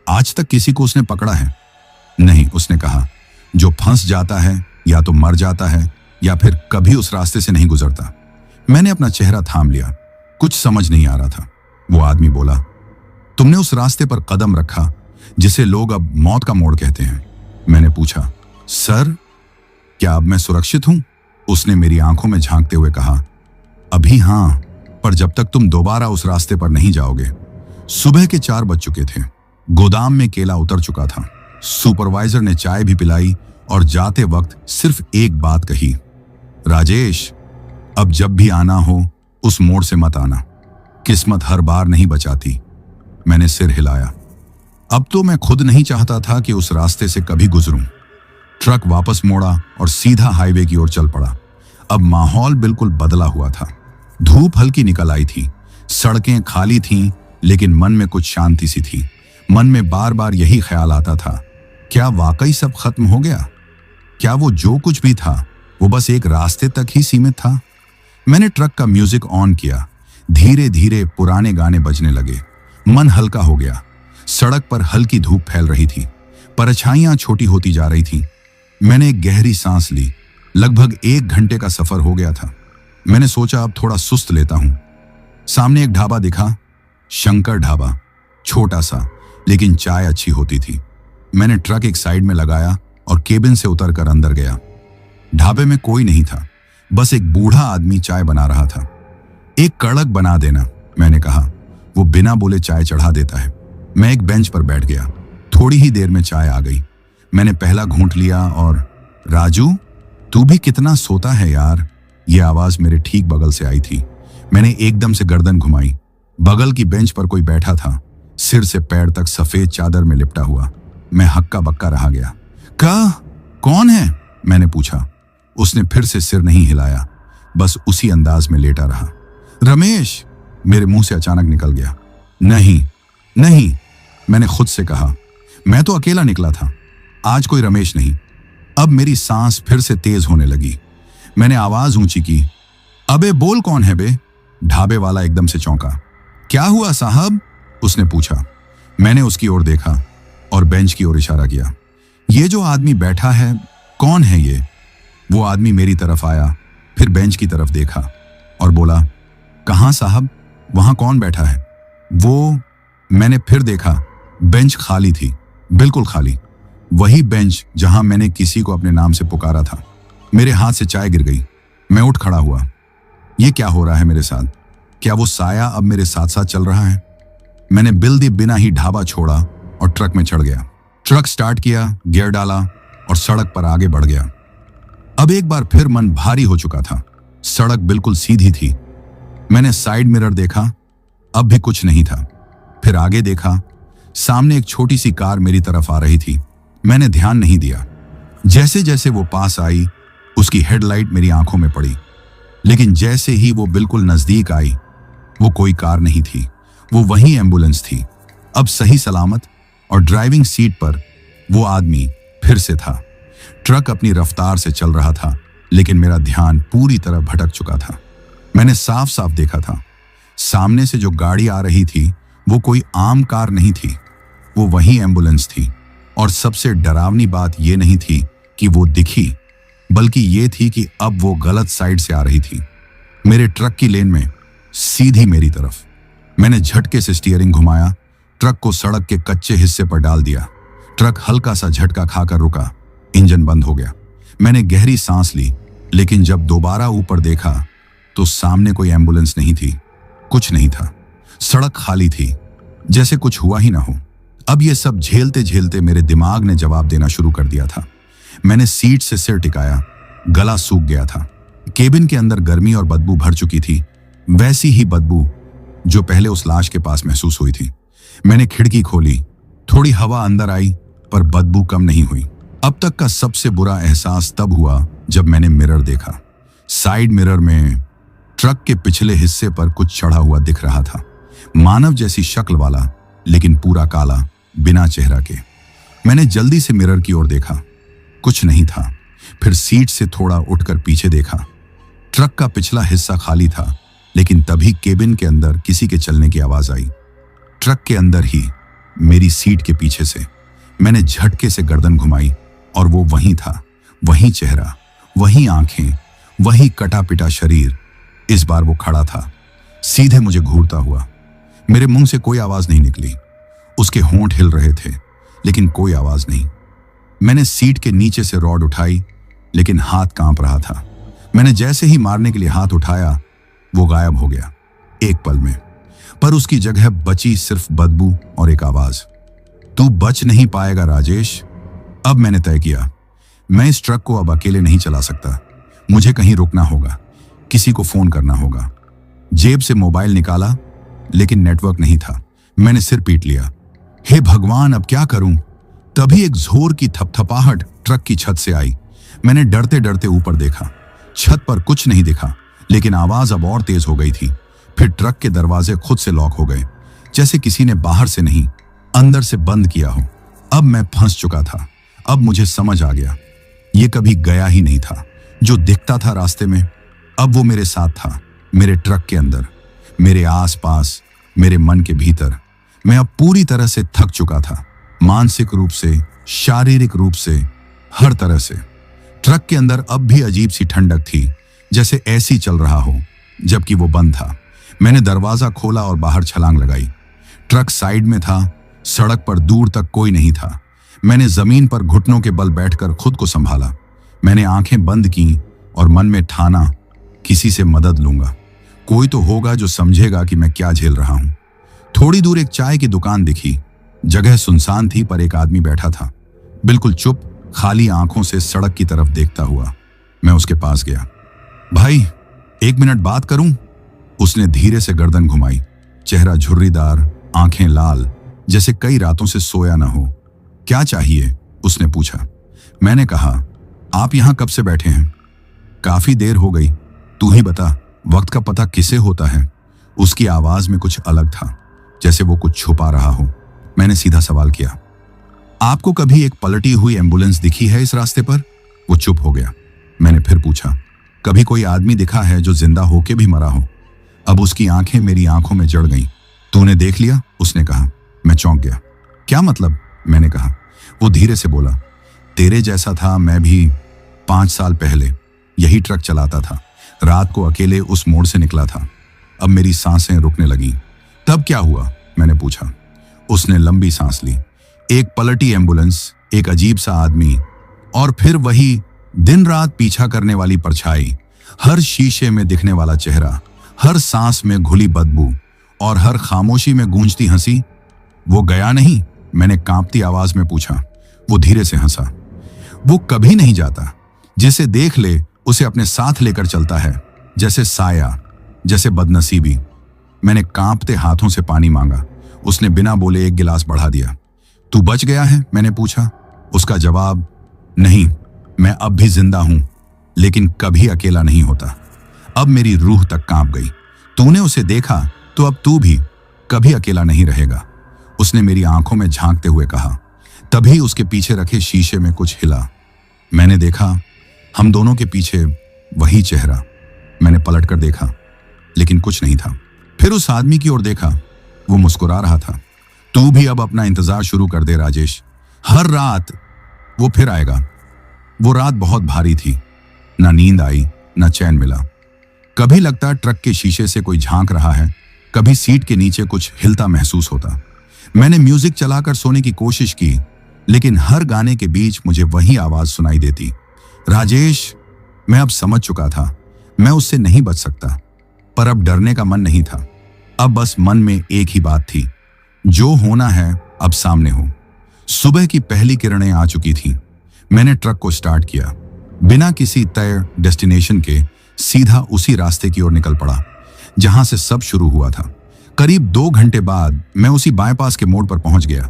आज तक किसी को उसने पकड़ा है? नहीं, उसने कहा, जो फंस जाता है या तो मर जाता है या फिर कभी उस रास्ते से नहीं गुजरता। मैंने अपना चेहरा थाम लिया, कुछ समझ नहीं आ रहा था। वो आदमी बोला, तुमने उस रास्ते पर कदम रखा जिसे लोग अब मौत का मोड़ कहते हैं। मैंने पूछा, सर, क्या अब मैं सुरक्षित हूं? उसने मेरी आंखों में झांकते हुए कहा, अभी हां, पर जब तक तुम दोबारा उस रास्ते पर नहीं जाओगे। सुबह के 4 बज चुके थे। गोदाम में केला उतर चुका था। सुपरवाइजर ने चाय भी पिलाई और जाते वक्त सिर्फ एक बात कही, राजेश, अब जब भी आना हो उस मोड़ से मत आना, किस्मत हर बार नहीं बचाती। मैंने सिर हिलाया। अब तो मैं खुद नहीं चाहता था कि उस रास्ते से कभी गुजरूं। ट्रक वापस मोड़ा और सीधा हाईवे की ओर चल पड़ा। अब माहौल बिल्कुल बदला हुआ था। धूप हल्की निकल आई थी, सड़कें खाली थीं, लेकिन मन में कुछ शांति सी थी। मन में बार बार यही ख्याल आता था, क्या वाकई सब खत्म हो गया? क्या वो जो कुछ भी था वो बस एक रास्ते तक ही सीमित था? मैंने ट्रक का म्यूजिक ऑन किया। धीरे धीरे पुराने गाने बजने लगे। मन हल्का हो गया। सड़क पर हल्की धूप फैल रही थी, परछाइयां छोटी होती जा रही थीं। मैंने एक गहरी सांस ली। लगभग 1 घंटे का सफर हो गया था। मैंने सोचा अब थोड़ा सुस्त लेता हूं। सामने एक ढाबा दिखा, शंकर ढाबा। छोटा सा, लेकिन चाय अच्छी होती थी। मैंने ट्रक एक साइड में लगाया और केबिन से उतरकर अंदर गया। ढाबे में कोई नहीं था, बस एक बूढ़ा आदमी चाय बना रहा था। एक कड़क बना देना, मैंने कहा। वो बिना बोले चाय चढ़ा देता है। मैं एक बेंच पर बैठ गया। थोड़ी ही देर में चाय आ गई। मैंने पहला घूंट लिया और, राजू, तू भी कितना सोता है यार। ये आवाज मेरे ठीक बगल से आई थी। मैंने एकदम से गर्दन घुमाई। बगल की बेंच पर कोई बैठा था, सिर से पैर तक सफेद चादर में लिपटा हुआ। मैं हक्का बक्का रह गया। कौन है? मैंने पूछा। उसने फिर से सिर नहीं हिलाया, बस उसी अंदाज में लेटा रहा। रमेश, मेरे मुंह से अचानक निकल गया। नहीं, मैंने खुद से कहा। मैं तो अकेला निकला था, आज कोई रमेश नहीं। अब मेरी सांस फिर से तेज होने लगी। मैंने आवाज ऊंची की, अबे बोल, कौन है बे? ढाबे वाला एकदम से चौंका। क्या हुआ साहब? उसने पूछा। मैंने उसकी ओर देखा और बेंच की ओर इशारा किया। ये जो आदमी बैठा है, कौन है ये? वो आदमी मेरी तरफ आया, फिर बेंच की तरफ देखा और बोला, कहां साहब, वहां कौन बैठा है? वो, मैंने फिर देखा। बेंच खाली थी, बिल्कुल खाली। वही बेंच जहां मैंने किसी को अपने नाम से पुकारा था। मेरे हाथ से चाय गिर गई। मैं उठ खड़ा हुआ। ये क्या हो रहा है मेरे साथ? क्या वो साया अब मेरे साथ साथ चल रहा है? मैंने बिल दिए बिना ही ढाबा छोड़ा और ट्रक में चढ़ गया। ट्रक स्टार्ट किया, गियर डाला और सड़क पर आगे बढ़ गया। अब एक बार फिर मन भारी हो चुका था। सड़क बिल्कुल सीधी थी। मैंने साइड मिरर देखा, अब भी कुछ नहीं था। फिर आगे देखा, सामने एक छोटी सी कार मेरी तरफ आ रही थी। मैंने ध्यान नहीं दिया। जैसे जैसे वो पास आई, उसकी हेडलाइट मेरी आंखों में पड़ी। लेकिन जैसे ही वो बिल्कुल नजदीक आई, वो कोई कार नहीं थी, वो वही एम्बुलेंस थी। अब सही सलामत और ड्राइविंग सीट पर वो आदमी फिर से था। ट्रक अपनी रफ्तार से चल रहा था, लेकिन मेरा ध्यान पूरी तरह भटक चुका था। मैंने साफ साफ देखा था, सामने से जो गाड़ी आ रही थी वो कोई आम कार नहीं थी, वो वही एम्बुलेंस थी। और सबसे डरावनी बात ये नहीं थी कि वो दिखी, बल्कि ये थी कि अब वो गलत साइड से आ रही थी, मेरे ट्रक की लेन में, सीधी मेरी तरफ। मैंने झटके से स्टीयरिंग घुमाया, ट्रक को सड़क के कच्चे हिस्से पर डाल दिया। ट्रक हल्का सा झटका खाकर रुका, इंजन बंद हो गया। मैंने गहरी सांस ली, लेकिन जब दोबारा ऊपर देखा तो सामने कोई एम्बुलेंस नहीं थी, कुछ नहीं था। सड़क खाली थी, जैसे कुछ हुआ ही ना हो। अब ये सब झेलते झेलते मेरे दिमाग ने जवाब देना शुरू कर दिया था। मैंने सीट से सिर टिकाया, गला सूख गया था। केबिन के अंदर गर्मी और बदबू भर चुकी थी, वैसी ही बदबू जो पहले उस लाश के पास महसूस हुई थी। मैंने खिड़की खोली, थोड़ी हवा अंदर आई, पर बदबू कम नहीं हुई। अब तक का सबसे बुरा एहसास तब हुआ जब मैंने मिरर देखा। साइड मिरर में ट्रक के पिछले हिस्से पर कुछ चढ़ा हुआ दिख रहा था, मानव जैसी शक्ल वाला, लेकिन पूरा काला, बिना चेहरा के। मैंने जल्दी से मिरर की ओर देखा, कुछ नहीं था। फिर सीट से थोड़ा उठकर पीछे देखा। ट्रक का पिछला हिस्सा खाली था, लेकिन तभी केबिन के अंदर किसी के चलने की आवाज आई। ट्रक के अंदर ही, मेरी सीट के पीछे से। मैंने झटके से गर्दन घुमाई और वो वहीं था, वहीं चेहरा, वहीं आंखें, वही कटा पिटा शरीर। इस बार वो खड़ा था, सीधे मुझे घूरता हुआ। मेरे मुंह से कोई आवाज नहीं निकली। उसके होंठ हिल रहे थे, लेकिन कोई आवाज नहीं। मैंने सीट के नीचे से रॉड उठाई, लेकिन हाथ कांप रहा था। मैंने जैसे ही मारने के लिए हाथ उठाया, वो गायब हो गया एक पल में। पर उसकी जगह बची सिर्फ बदबू और एक आवाज, तू बच नहीं पाएगा राजेश। अब मैंने तय किया, मैं इस ट्रक को अब अकेले नहीं चला सकता। मुझे कहीं रुकना होगा, किसी को फोन करना होगा। जेब से मोबाइल निकाला, लेकिन नेटवर्क नहीं था। मैंने सिर पीट लिया, हे भगवान, अब क्या करूं? तभी एक जोर की थपथपाहट ट्रक की छत से आई। मैंने डरते डरते ऊपर देखा। छत पर कुछ नहीं दिखा, लेकिन आवाज अब और तेज हो गई थी। फिर ट्रक के दरवाजे खुद से लॉक हो गए, जैसे किसी ने बाहर से नहीं, अंदर से बंद किया हो। अब मैं फंस चुका था। अब मुझे समझ आ गया, ये कभी गया ही नहीं था। जो दिखता था रास्ते में, अब वो मेरे साथ था, मेरे ट्रक के अंदर, मेरे आसपास, मेरे मन के भीतर। मैं अब पूरी तरह से थक चुका था, मानसिक रूप से, शारीरिक रूप से, हर तरह से। ट्रक के अंदर अब भी अजीब सी ठंडक थी, जैसे ऐसी चल रहा हो, जबकि वो बंद था। मैंने दरवाजा खोला और बाहर छलांग लगाई। ट्रक साइड में था, सड़क पर दूर तक कोई नहीं था। मैंने जमीन पर घुटनों के बल बैठकर खुद को संभाला। मैंने आंखें बंद की और मन में ठाना, किसी से मदद लूंगा। कोई तो होगा जो समझेगा कि मैं क्या झेल रहा हूं। थोड़ी दूर एक चाय की दुकान दिखी। जगह सुनसान थी, पर एक आदमी बैठा था, बिल्कुल चुप, खाली आंखों से सड़क की तरफ देखता हुआ। मैं उसके पास गया। भाई, 1 मिनट बात करूं? उसने धीरे से गर्दन घुमाई, चेहरा झुर्रीदार, आंखें लाल, जैसे कई रातों से सोया ना हो। क्या चाहिए? उसने पूछा। मैंने कहा, आप यहां कब से बैठे हैं? काफी देर हो गई। तू ही बता, वक्त का पता किसे होता है? उसकी आवाज में कुछ अलग था, जैसे वो कुछ छुपा रहा हो। मैंने सीधा सवाल किया, आपको कभी एक पलटी हुई एम्बुलेंस दिखी है इस रास्ते पर? वो चुप हो गया। मैंने फिर पूछा, कभी कोई आदमी दिखा है जो जिंदा होके भी मरा हो? अब उसकी आंखें मेरी आंखों में जड़ गईं। तूने देख लिया? उसने कहा। मैं चौंक गया। क्या मतलब? मैंने कहा। वो धीरे से बोला, तेरे जैसा था मैं भी 5 साल पहले। यही ट्रक चलाता था, रात को अकेले उस मोड़ से निकला था। अब मेरी सांसें रुकने लगी। तब क्या हुआ? मैंने पूछा। उसने लंबी सांस ली। एक पलटी एम्बुलेंस, एक अजीब सा आदमी, और फिर वही दिन रात पीछा करने वाली परछाई, हर शीशे में दिखने वाला चेहरा, हर सांस में घुली बदबू और हर खामोशी में गूंजती हंसी। वो गया नहीं? मैंने कांपती आवाज में पूछा। वो धीरे से हंसा। वो कभी नहीं जाता। जिसे देख ले उसे अपने साथ लेकर चलता है, जैसे साया, जैसे बदनसीबी। मैंने कांपते हाथों से पानी मांगा। उसने बिना बोले एक गिलास बढ़ा दिया। तू बच गया है? मैंने पूछा। उसका जवाब, नहीं, मैं अब भी जिंदा हूं, लेकिन कभी अकेला नहीं होता। अब मेरी रूह तक कांप गई। तूने उसे देखा तो अब तू भी कभी अकेला नहीं रहेगा, उसने मेरी आंखों में झांकते हुए कहा। तभी उसके पीछे रखे शीशे में कुछ हिला। मैंने देखा, हम दोनों के पीछे वही चेहरा। मैंने पलटकर देखा, लेकिन कुछ नहीं था। फिर उस आदमी की ओर देखा, वो मुस्कुरा रहा था। तू भी अब अपना इंतजार शुरू कर दे राजेश, हर रात वो फिर आएगा। वो रात बहुत भारी थी, ना नींद आई, ना चैन मिला। कभी लगता ट्रक के शीशे से कोई झांक रहा है, कभी सीट के नीचे कुछ हिलता महसूस होता। मैंने म्यूजिक चलाकर सोने की कोशिश की, लेकिन हर गाने के बीच मुझे वही आवाज सुनाई देती, राजेश। मैं अब समझ चुका था, मैं उससे नहीं बच सकता, पर अब डरने का मन नहीं था। अब बस मन में एक ही बात थी, जो होना है अब सामने हो। सुबह की पहली किरणें आ चुकी थीं। मैंने ट्रक को स्टार्ट किया, बिना किसी तय डेस्टिनेशन के सीधा उसी रास्ते की ओर निकल पड़ा जहां से सब शुरू हुआ था। करीब 2 घंटे बाद मैं उसी बाईपास के मोड़ पर पहुंच गया।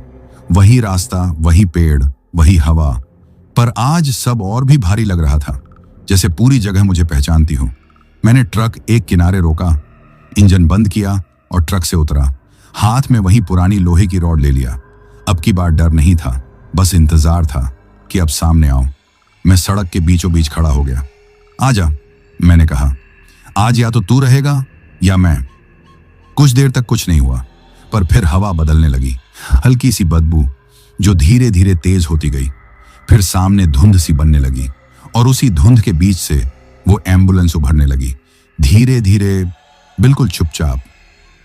वही रास्ता, वही पेड़, वही हवा, पर आज सब और भी भारी लग रहा था, जैसे पूरी जगह मुझे पहचानती हो। मैंने ट्रक एक किनारे रोका, इंजन बंद किया और ट्रक से उतरा। हाथ में वही पुरानी लोहे की रॉड ले लिया। अब की बार डर नहीं था, बस इंतजार था कि अब सामने आओ। मैं सड़क के बीचों बीच खड़ा हो गया। आजा, मैंने कहा। आज या तो तू रहेगा या मैं। कुछ देर तक कुछ नहीं हुआ, पर फिर हवा बदलने लगी। हल्की सी बदबू जो धीरे धीरे तेज होती गई। फिर सामने धुंध सी बनने लगी और उसी धुंध के बीच से वो एम्बुलेंस उभरने लगी, धीरे धीरे, बिल्कुल चुपचाप।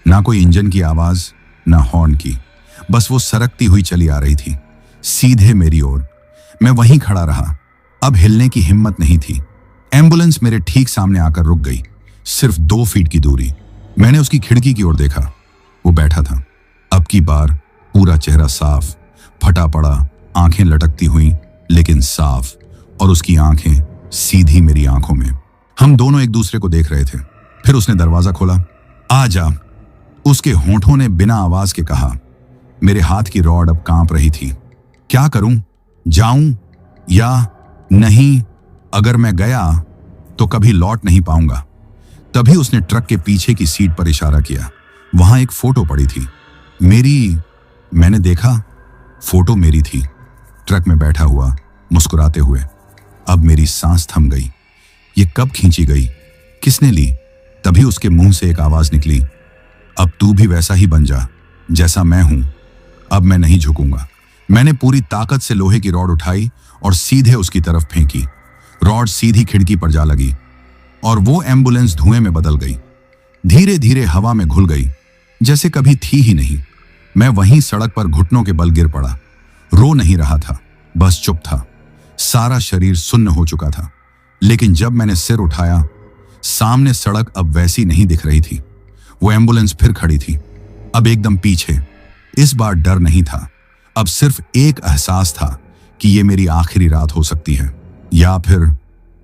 ना कोई इंजन की आवाज, ना हॉर्न की, बस वो सरकती हुई चली आ रही थी, सीधे मेरी ओर। मैं वहीं खड़ा रहा, अब हिलने की हिम्मत नहीं थी। एम्बुलेंस मेरे ठीक सामने आकर रुक गई, सिर्फ 2 फीट की दूरी। मैंने उसकी खिड़की की ओर देखा, वो बैठा था। अब की बार पूरा चेहरा साफ, फटा पड़ा, आंखें लटकती हुई लेकिन साफ, और उसकी आंखें सीधी मेरी आंखों में। हम दोनों एक दूसरे को देख रहे थे। फिर उसने दरवाजा खोला। आ जा, उसके होंठों ने बिना आवाज के कहा। मेरे हाथ की रॉड अब कांप रही थी। क्या करूं? जाऊं या नहीं? अगर मैं गया तो कभी लौट नहीं पाऊंगा। तभी उसने ट्रक के पीछे की सीट पर इशारा किया। वहां एक फोटो पड़ी थी मेरी। मैंने देखा, फोटो मेरी थी, ट्रक में बैठा हुआ, मुस्कुराते हुए। अब मेरी सांस थम गई। ये कब खींची गई? किसने ली? तभी उसके मुंह से एक आवाज निकली, अब तू भी वैसा ही बन जा जैसा मैं हूं। अब मैं नहीं झुकूंगा। मैंने पूरी ताकत से लोहे की रॉड उठाई और सीधे उसकी तरफ फेंकी। रॉड सीधी खिड़की पर जा लगी और वो एम्बुलेंस धुएं में बदल गई, धीरे धीरे हवा में घुल गई, जैसे कभी थी ही नहीं। मैं वहीं सड़क पर घुटनों के बल गिर पड़ा। रो नहीं रहा था, बस चुप था। सारा शरीर सुन्न हो चुका था। लेकिन जब मैंने सिर उठाया, सामने सड़क अब वैसी नहीं दिख रही थी। वो एम्बुलेंस फिर खड़ी थी, अब एकदम पीछे। इस बार डर नहीं था, अब सिर्फ एक एहसास था कि ये मेरी आखिरी रात हो सकती है, या फिर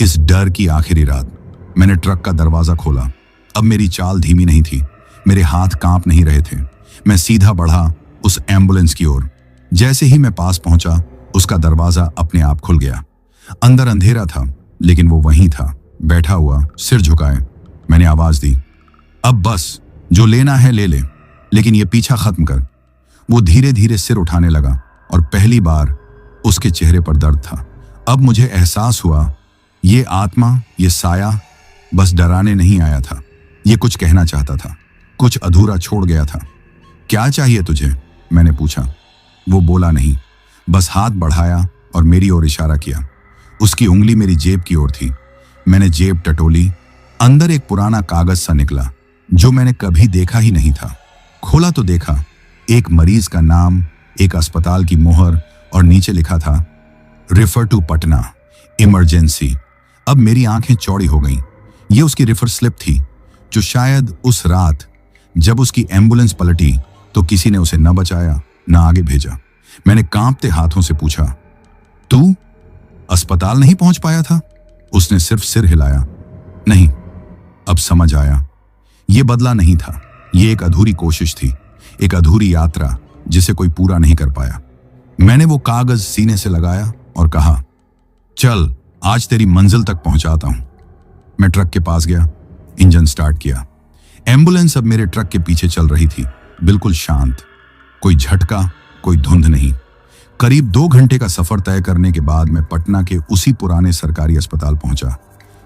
इस डर की आखिरी रात। मैंने ट्रक का दरवाजा खोला। अब मेरी चाल धीमी नहीं थी, मेरे हाथ कांप नहीं रहे थे। मैं सीधा बढ़ा उस एम्बुलेंस की ओर। जैसे ही मैं पास पहुंचा, उसका दरवाजा अपने आप खुल गया। अंदर अंधेरा था, लेकिन वो वहीं था, बैठा हुआ, सिर झुकाए। मैंने आवाज दी, अब बस, जो लेना है ले ले, लेकिन ये पीछा खत्म कर। वो धीरे धीरे सिर उठाने लगा और पहली बार उसके चेहरे पर दर्द था। अब मुझे एहसास हुआ, ये आत्मा, ये साया बस डराने नहीं आया था, ये कुछ कहना चाहता था, कुछ अधूरा छोड़ गया था। क्या चाहिए तुझे? मैंने पूछा। वो बोला नहीं, बस हाथ बढ़ाया और मेरी ओर इशारा किया। उसकी उंगली मेरी जेब की ओर थी। मैंने जेब टटोली, अंदर एक पुराना कागज सा निकला जो मैंने कभी देखा ही नहीं था। खोला तो देखा, एक मरीज का नाम, एक अस्पताल की मोहर और नीचे लिखा था, रेफर टू पटना, इमरजेंसी। अब मेरी आंखें चौड़ी हो गईं। ये उसकी रेफर स्लिप थी, जो शायद उस रात जब उसकी एम्बुलेंस पलटी तो किसी ने उसे न बचाया, न आगे भेजा। मैंने कांपते हाथों से पूछा, तू अस्पताल नहीं पहुंच पाया था? उसने सिर्फ सिर हिलाया। नहीं। अब समझ आया, यह बदला नहीं था, यह एक अधूरी कोशिश थी, एक अधूरी यात्रा जिसे कोई पूरा नहीं कर पाया। मैंने वो कागज सीने से लगाया और कहा, चल आज तेरी मंजिल तक पहुंचाता हूं। मैं ट्रक के पास गया, इंजन स्टार्ट किया। एम्बुलेंस अब मेरे ट्रक के पीछे चल रही थी, बिल्कुल शांत, कोई झटका, कोई धुंध नहीं। करीब 2 घंटे का सफर तय करने के बाद मैं पटना के उसी पुराने सरकारी अस्पताल पहुंचा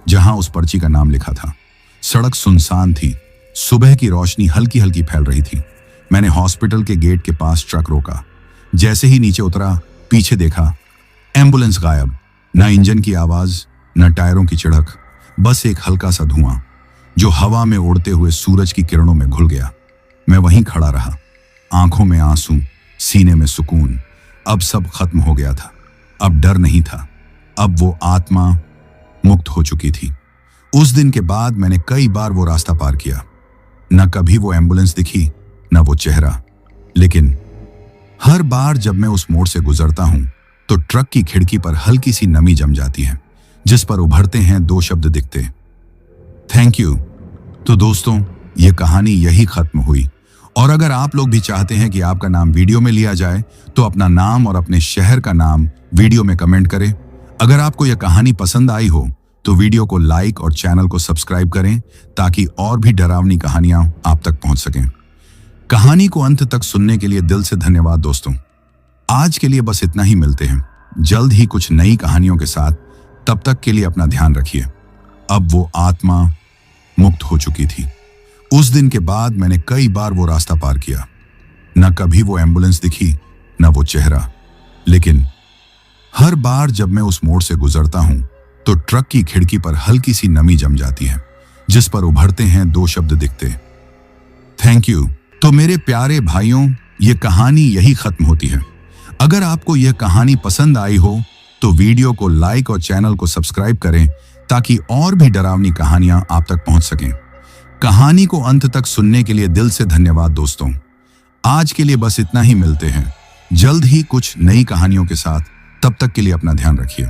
जहां उस पर्ची का नाम लिखा था। सड़क सुनसान थी, सुबह की रोशनी हल्की हल्की फैल रही थी। मैंने हॉस्पिटल के गेट के पास ट्रक रोका। जैसे ही नीचे उतरा, पीछे देखा, एम्बुलेंस गायब। न इंजन की आवाज, न टायरों की चिड़क, बस एक हल्का सा धुआं जो हवा में उड़ते हुए सूरज की किरणों में घुल गया। मैं वहीं खड़ा रहा, आंखों में आंसू, सीने में सुकून। अब सब खत्म हो गया था। अब डर नहीं था, अब वो आत्मा मुक्त हो चुकी थी। उस दिन के बाद मैंने कई बार वो रास्ता पार किया। न कभी वो एम्बुलेंस दिखी, न वो चेहरा, लेकिन हर बार जब मैं उस मोड़ से गुजरता हूं तो ट्रक की खिड़की पर हल्की सी नमी जम जाती है, जिस पर उभरते हैं 2 शब्द दिखते, थैंक यू। तो दोस्तों, ये कहानी यही खत्म हुई और अगर आप लोग भी चाहते हैं कि आपका नाम वीडियो में लिया जाए तो अपना नाम और अपने शहर का नाम वीडियो में कमेंट करें। अगर आपको यह कहानी पसंद आई हो तो वीडियो को लाइक और चैनल को सब्सक्राइब करें ताकि और भी डरावनी कहानियां आप तक पहुंच सकें। कहानी को अंत तक सुनने के लिए दिल से धन्यवाद दोस्तों। आज के लिए बस इतना ही, मिलते हैं जल्द ही कुछ नई कहानियों के साथ। तब तक के लिए अपना ध्यान रखिए। अब वो आत्मा मुक्त हो चुकी थी। उस दिन के बाद मैंने कई बार वो रास्ता पार किया। न कभी वो एम्बुलेंस दिखी, न वो चेहरा, लेकिन हर बार जब मैं उस मोड़ से गुजरता हूं तो ट्रक की खिड़की पर हल्की सी नमी जम जाती है, जिस पर उभरते हैं 2 शब्द दिखते, थैंक यू। तो मेरे प्यारे भाइयों, ये कहानी यही खत्म होती है। अगर आपको यह कहानी पसंद आई हो तो वीडियो को लाइक और चैनल को सब्सक्राइब करें ताकि और भी डरावनी कहानियां आप तक पहुंच सकें। कहानी को अंत तक सुनने के लिए दिल से धन्यवाद दोस्तों। आज के लिए बस इतना ही, मिलते हैं जल्द ही कुछ नई कहानियों के साथ। तब तक के लिए अपना ध्यान रखिए।